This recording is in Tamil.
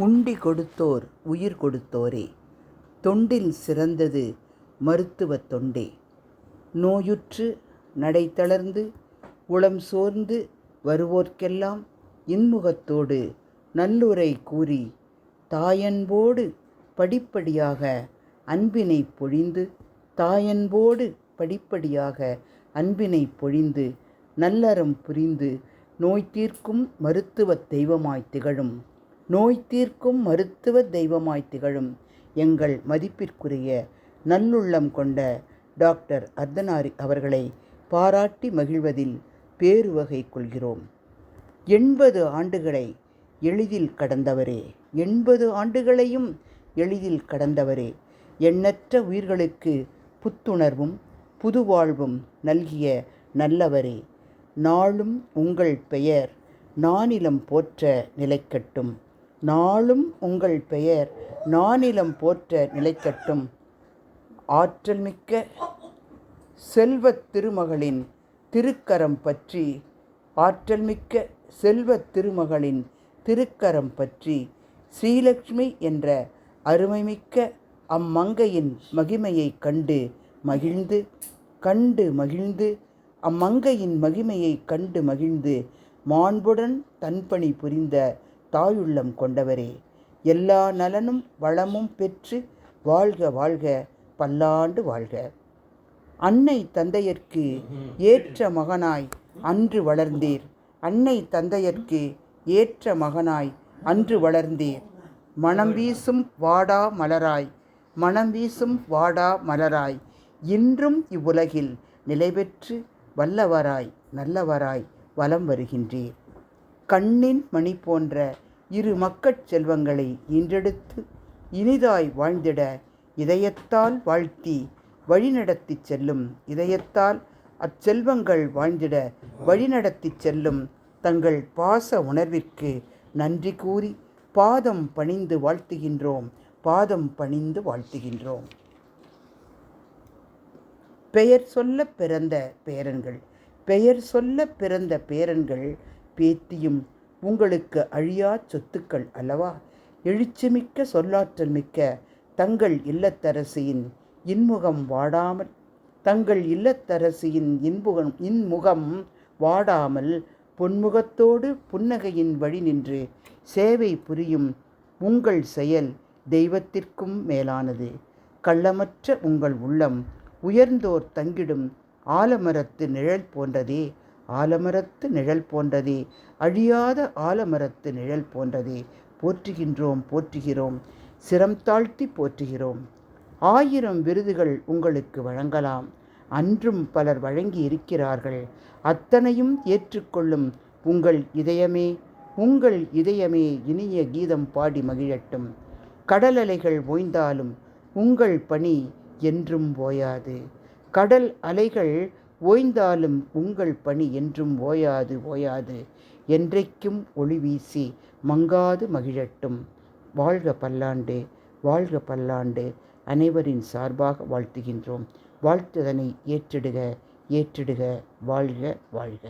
உண்டி கொடுத்தோர் உயிர் கொடுத்தோரே, தொண்டில் சிறந்தது மருத்துவத் தொண்டே. நோயுற்று நடை தளர்ந்து உளம் சோர்ந்து வருவோர்க்கெல்லாம் இன்முகத்தோடு நல்லுரை கூறி தாயன்போடு படிப்படியாக அன்பினை பொழிந்து நல்லறம் புரிந்து நோய் தீர்க்கும் மருத்துவத் தெய்வமாய் திகழும் எங்கள் மதிப்பிற்குரிய நல்லுள்ளம் கொண்ட டாக்டர் அர்த்தநாரி அவர்களை பாராட்டி மகிழ்வதில் பேருவகை கொள்கிறோம். 80 ஆண்டுகளை எளிதில் கடந்தவரே, 80 ஆண்டுகளையும் எளிதில் கடந்தவரே, எண்ணற்ற உயிர்களுக்கு புத்துணர்வும் புதுவாழ்வும் நல்கிய நல்லவரே, நாளும் உங்கள் பெயர் நானிலம் போற்ற நிலைக்கட்டும். நாளும் உங்கள் பெயர் நானிலம் போற்ற நிலைக்கட்டும். ஆற்றல்மிக்க செல்வத் திருமகளின் திருக்கரம் பற்றி ஸ்ரீலக்ஷ்மி என்ற அருமைமிக்க அம்மங்கையின் மகிமையை கண்டு மகிழ்ந்து மாண்புடன் தன்பணி புரிந்த தாயுள்ளம் கொண்டவரே, எல்லா நலனும் வளமும் பெற்று வாழ்க வாழ்க பல்லாண்டு வாழ்க. அன்னை தந்தையர்க்கு ஏற்ற மகனாய் அன்று வளர்ந்தீர். மனம் வீசும் வாடா மலராய் இன்றும் இவ்வுலகில் நிலைபெற்று நல்லவராய் வலம் வருகின்றீர். கண்ணின் மணி போன்ற இரு மக்கட் செல்வங்களை ஈன்றெடுத்து இனிதாய் வாழ்ந்திட இதயத்தால் வாழ்த்தி அச்செல்வங்கள் வாழ்ந்திட வழிநடத்தி செல்லும் தங்கள் பாச உணர்விற்கு நன்றி கூறி பாதம் பணிந்து வாழ்த்துகின்றோம். பெயர் சொல்ல பிறந்த பேரன்கள் பேத்தியும் உங்களுக்கு அழியா சொத்துக்கள் அல்லவா? எழுச்சிமிக்க சொல்லாற்றல் மிக்க தங்கள் இல்லத்தரசியின் இன்முகம் வாடாமல் பொன்முகத்தோடு புன்னகையின் வழி நின்று சேவை புரியும் உங்கள் செயல் தெய்வத்திற்கும் மேலானது. கள்ளமற்ற உங்கள் உள்ளம் உயர்ந்தோர் தங்கிடும் ஆலமரத்து நிழல் போன்றதே, அழியாத ஆலமரத்து நிழல் போன்றதே. போற்றுகிறோம், சிரம் தாழ்த்தி போற்றுகிறோம். 1000 விருதுகள் உங்களுக்கு வழங்கலாம், அன்றும் பலர் வழங்கி இருக்கிறார்கள். அத்தனையும் ஏற்றுக்கொள்ளும் உங்கள் இதயமே இனிய கீதம் பாடி மகிழட்டும். கடல் அலைகள் ஓய்ந்தாலும் உங்கள் பணி என்றும் ஓயாது. என்றைக்கும் ஒளி வீசி மங்காது மகிழட்டும். வாழ்க பல்லாண்டு அனைவரின் சார்பாக வாழ்த்துகின்றோம். வாழ்த்துதனை ஏற்றிடுக வாழ்க.